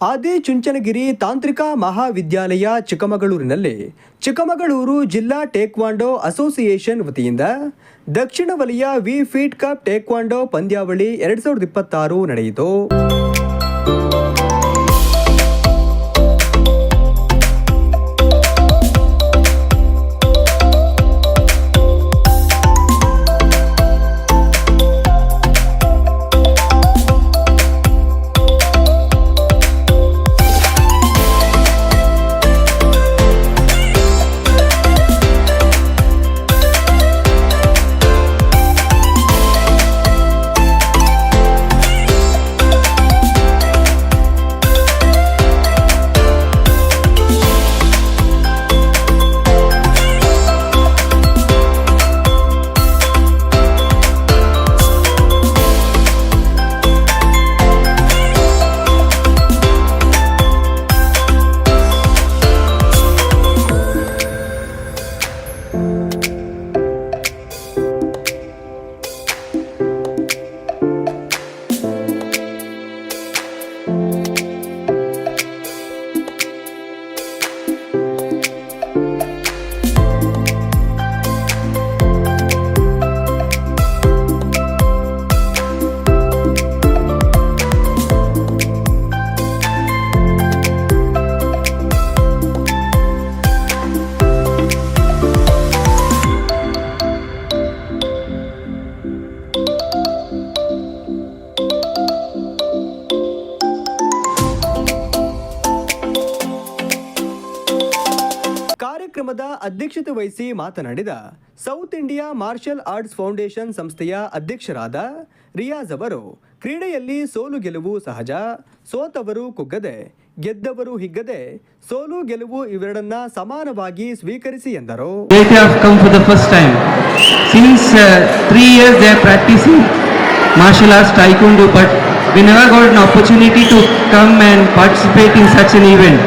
ಆದಿಚುಂಚನಗಿರಿ ತಾಂತ್ರಿಕ ಮಹಾವಿದ್ಯಾಲಯ ಚಿಕ್ಕಮಗಳೂರಿನಲ್ಲಿ ಚಿಕ್ಕಮಗಳೂರು ಜಿಲ್ಲಾ ಟೇಕ್ವಾಂಡೋ ಅಸೋಸಿಯೇಷನ್ ವತಿಯಿಂದ ದಕ್ಷಿಣ ವಲಯ ವಿ ಫೀಟ್ ಕಪ್ ಟೇಕ್ವಾಂಡೋ ಪಂದ್ಯಾವಳಿ 2026 ನಡೆಯಿತು. ಕಾರ್ಯಕ್ರಮದ ಅಧ್ಯಕ್ಷತೆ ವಹಿಸಿ ಮಾತನಾಡಿದ south India martial arts foundation ಸಂಸ್ಥೆಯ ಅಧ್ಯಕ್ಷರಾದ ರಿಯಾಜ್ ಅವರು, ಕ್ರೀಡೆಯಲ್ಲಿ ಸೋಲು ಗೆಲುವು ಸಹಜ, ಸೋತವರು ಕುಗ್ಗದೆ ಗೆದ್ದವರು ಹಿಗ್ಗದೆ, ಸೋಲು ಗೆಲುವು ಇವೆರಡನ್ನ ಸಮಾನವಾಗಿ ಸ್ವೀಕರಿಸಿ ಎಂದರು. martial arts taekwondo, but we never got an opportunity to come and participate in such an event.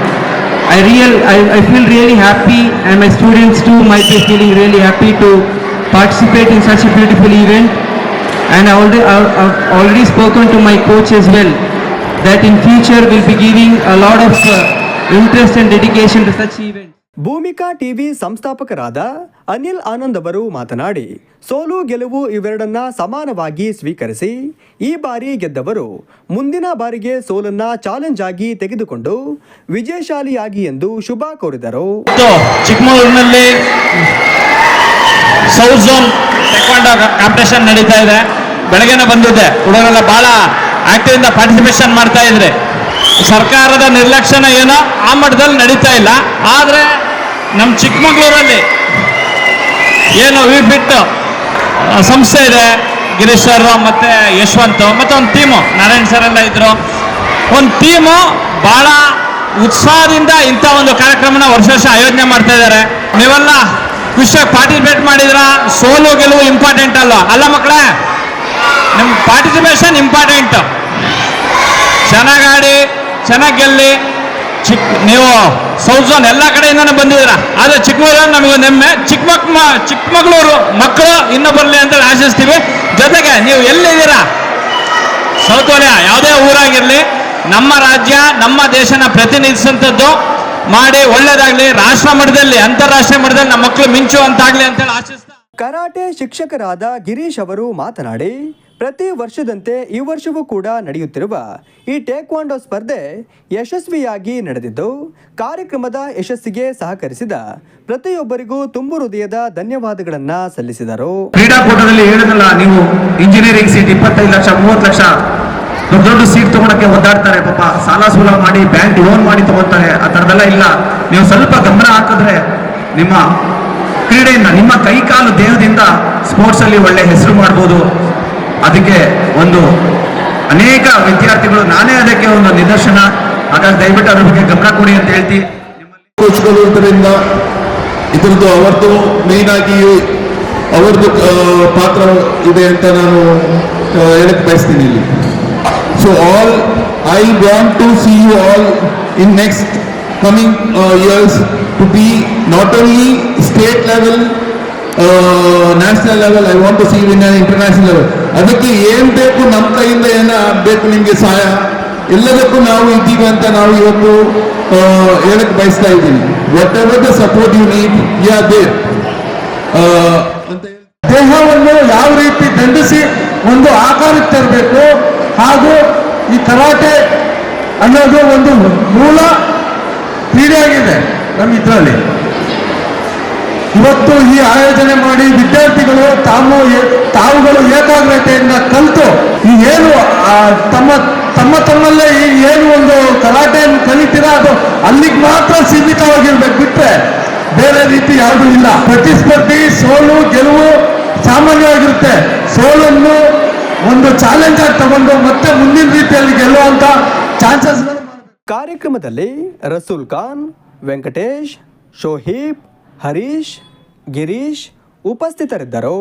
I feel really happy, and my students too might be feeling really happy to participate in such a beautiful event. And I've already spoken to my coach as well, that in future we'll be giving a lot of interest and dedication to such events. Bhoomika TV ಸಂಸ್ಥಾಪಕರಾದ ಅನಿಲ್ ಆನಂದ್ ಅವರು ಮಾತನಾಡಿ, ಸೋಲು ಗೆಲುವು ಇವೆರಡನ್ನ ಸಮಾನವಾಗಿ ಸ್ವೀಕರಿಸಿ ಈ ಬಾರಿ ಗೆದ್ದವರು ಮುಂದಿನ ಬಾರಿಗೆ ಸೋಲನ್ನ ಚಾಲೆಂಜ್ ಆಗಿ ತೆಗೆದುಕೊಂಡು ವಿಜಯಶಾಲಿಯಾಗಿ ಎಂದು ಶುಭ ಕೋರಿದರು. ಚಿಕ್ಕಮಗಳೂರಿನಲ್ಲಿ ಸೌತ್ ಝೋನ್ ಟೇಕ್ವಾಂಡೋ ಕಾಂಪಿಟೇಷನ್ ನಡೀತಾ ಇದೆ. ಬೆಳಗ್ಗೆನೆ ಬಂದಿದ್ದೆ, ಹುಡುಗರೆಲ್ಲ ಬಹಳ ಆಕ್ಟಿವ್ ಇಂದ ಪಾರ್ಟಿಸಿಪೇಷನ್ ಮಾಡ್ತಾ ಇದ್ರೆ. ಸರ್ಕಾರದ ನಿರ್ಲಕ್ಷ್ಯನ ಏನೋ ಆ ಮಟ್ಟದಲ್ಲಿ ನಡೀತಾ ಇಲ್ಲ. ಆದರೆ ನಮ್ಮ ಚಿಕ್ಕಮಗಳೂರಲ್ಲಿ ಏನು ವಿ ಫಿಟ್ ಸಂಸ್ಥೆ ಇದೆ, ಗಿರೀಶ್ ಸರ್ ಮತ್ತು ಯಶವಂತ್ ಮತ್ತು ಒಂದು ಟೀಮು ನಾರಾಯಣ್ ಸರ್ ಎಲ್ಲ ಇದ್ರು. ಒಂದು ಟೀಮು ಭಾಳ ಉತ್ಸಾಹದಿಂದ ಇಂಥ ಒಂದು ಕಾರ್ಯಕ್ರಮನ ವರ್ಷ ಆಯೋಜನೆ ಮಾಡ್ತಾ ಇದ್ದಾರೆ. ನೀವೆಲ್ಲ ಖುಷಿಯಾಗಿ ಪಾರ್ಟಿಸಿಪೇಟ್ ಮಾಡಿದ್ರ. ಸೋಲು ಗೆಲುವು ಇಂಪಾರ್ಟೆಂಟ್ ಅಲ್ಲ ಮಕ್ಕಳೇ, ನಿಮ್ಮ ಪಾರ್ಟಿಸಿಪೇಷನ್ ಇಂಪಾರ್ಟೆಂಟ್. ಚೆನ್ನಾಗಿ ಆಡಿ ಚೆನ್ನಾಗಿ ಗೆಲ್ಲಿ. ನೀವು ಸೌತ್ ಝೋನ್ ಎಲ್ಲ ಕಡೆಯಿಂದನೇ ಬಂದಿದ್ದೀರಾ, ಆದರೆ ಚಿಕ್ಕಮಗಳೂರು ನಮಗೊಂದು ಹೆಮ್ಮೆ. ಚಿಕ್ಕಮಗಳೂರು ಮಕ್ಕಳು ಇನ್ನೂ ಬರಲಿ ಅಂತ ಆಶಿಸ್ತೀವಿ. ಜೊತೆಗೆ ನೀವು ಎಲ್ಲಿದ್ದೀರಾ, ಸೌತ್ ವಲಯ ಯಾವುದೇ ಊರಾಗಿರಲಿ, ನಮ್ಮ ರಾಜ್ಯ ನಮ್ಮ ದೇಶನ ಪ್ರತಿನಿಧಿಸುವಂಥದ್ದು ಮಾಡಿ ಒಳ್ಳೇದಾಗಲಿ. ರಾಷ್ಟ್ರ ಮಟ್ಟದಲ್ಲಿ ಅಂತಾರಾಷ್ಟ್ರೀಯ ಮಟ್ಟದಲ್ಲಿ ನಮ್ಮ ಮಕ್ಕಳು ಮಿಂಚುವಂತಾಗಲಿ ಅಂತೇಳಿ ಆಶಿಸ್ತಾ. ಕರಾಟೆ ಶಿಕ್ಷಕರಾದ ಗಿರೀಶ್ ಅವರು ಮಾತನಾಡಿ, ಪ್ರತಿ ವರ್ಷದಂತೆ ಈ ವರ್ಷವೂ ಕೂಡ ನಡೆಯುತ್ತಿರುವ ಈ ಟೇಕ್ವಾಂಡೋ ಸ್ಪರ್ಧೆ ಯಶಸ್ವಿಯಾಗಿ ನಡೆದಿದ್ದು, ಕಾರ್ಯಕ್ರಮದ ಯಶಸ್ಸಿಗೆ ಸಹಕರಿಸಿದ ಪ್ರತಿಯೊಬ್ಬರಿಗೂ ತುಂಬು ಹೃದಯದ ಧನ್ಯವಾದಗಳನ್ನ ಸಲ್ಲಿಸಿದರು. ಕ್ರೀಡಾಕೂಟದಲ್ಲಿ ಹೇಳಿದಲ್ಲ, ನೀವು ಇಂಜಿನಿಯರಿಂಗ್ ಸೀಟ್ 25 ಲಕ್ಷ 30 ಲಕ್ಷ ದೊಡ್ಡ ಸೀಟ್ ತಗೊಳಕ್ಕೆ ಒದ್ದಾಡ್ತಾರೆ. ಪಾಪ ಸಾಲ ಸೂಲ ಮಾಡಿ ಬ್ಯಾಂಕ್ ಲೋನ್ ಮಾಡಿ ತಗೊಳ್ತಾರೆ. ಆ ಥರದೆಲ್ಲ ಇಲ್ಲ. ನೀವು ಸ್ವಲ್ಪ ಗಮನ ಹಾಕಿದ್ರೆ ನಿಮ್ಮ ಕ್ರೀಡೆಯಿಂದ, ನಿಮ್ಮ ಕೈಕಾಲು ದೇಹದಿಂದ ಸ್ಪೋರ್ಟ್ಸ್ ಅಲ್ಲಿ ಒಳ್ಳೆ ಹೆಸರು ಮಾಡ್ಬೋದು. ಅದಕ್ಕೆ ಒಂದು ಅನೇಕ ವಿದ್ಯಾರ್ಥಿಗಳು, ನಾನೇ ಅದಕ್ಕೆ ಒಂದು ನಿದರ್ಶನ. ಹಾಗಾಗಿ ದಯವಿಟ್ಟು ಅದ್ರ ಬಗ್ಗೆ ಗಮನ ಕೊಡಿ ಅಂತ ಹೇಳ್ತೀವಿ. ಕೋಚ್ಗಳು ಇದರಿಂದ ಇದರದ್ದು ಅವರದ್ದು ಮೇನ್ ಆಗಿ ಅವರದ್ದು ಪಾತ್ರ ಇದೆ ಅಂತ ನಾನು ಹೇಳಕ್ಕೆ ಬಯಸ್ತೀನಿ ಇಲ್ಲಿ. So all I want to see you all in next coming years to be not only state level, national level. I want to see you in international level. ಅದಕ್ಕೆ ಏನ್ ಬೇಕು, ನಮ್ಮ ಕೈಯಿಂದ ಏನ ಬೇಕು ನಿಮ್ಗೆ ಸಹಾಯ ಎಲ್ಲದಕ್ಕೂ ನಾವು ಇದ್ದೀವಿ ಅಂತ ನಾವು ಇವತ್ತು ಹೇಳಕ್ ಬಯಸ್ತಾ ಇದ್ದೀನಿ. Whatever the support you need you are there ಅಂತ ಹೇಳಿ ದೇಹವನ್ನು ಯಾವ ರೀತಿ ದಂಡಿಸಿ ಒಂದು ಆಕಾರಕ್ಕೆ ತರಬೇಕು, ಹಾಗೂ ಈ ಕರಾಟೆ ಅನ್ನೋದು ಒಂದು ಮೂಲ ಕ್ರೀಡೆಯಾಗಿದೆ ನಮ್ಮ ಇದರಲ್ಲಿ. ಇವತ್ತು ಈ ಆಯೋಜನೆ ಮಾಡಿ ವಿದ್ಯಾರ್ಥಿಗಳು ತಾವುಗಳು ಏಕಾಗ್ರತೆಯಿಂದ ಕಲಿತು ಈ ಏನು ತಮ್ಮಲ್ಲೇ ಈ ಏನು ಒಂದು ಕರಾಟೆಯನ್ನು ಕಲಿತೀರಾ ಅದು ಅಲ್ಲಿಗೆ ಮಾತ್ರ ಸೀಮಿತವಾಗಿರ್ಬೇಕು, ಬಿಟ್ರೆ ಬೇರೆ ರೀತಿ ಯಾವುದೂ ಇಲ್ಲ. ಪ್ರತಿಸ್ಪರ್ಧಿ ಸೋಲು ಗೆಲುವು ಸಾಮಾನ್ಯವಾಗಿರುತ್ತೆ. ಸೋಲನ್ನು ಒಂದು ಚಾಲೆಂಜ್ ಆಗಿ ತಗೊಂಡು ಮತ್ತೆ ಮುಂದಿನ ರೀತಿಯಲ್ಲಿ ಗೆಲ್ಲುವಂತ ಚಾನ್ಸಸ್. ಕಾರ್ಯಕ್ರಮದಲ್ಲಿ ರಸೂಲ್ ಖಾನ್, ವೆಂಕಟೇಶ್, ಶೋಹೀಬ್, ಹರೀಶ್, ಗಿರೀಶ್ ಉಪಸ್ಥಿತರಿದ್ದರು.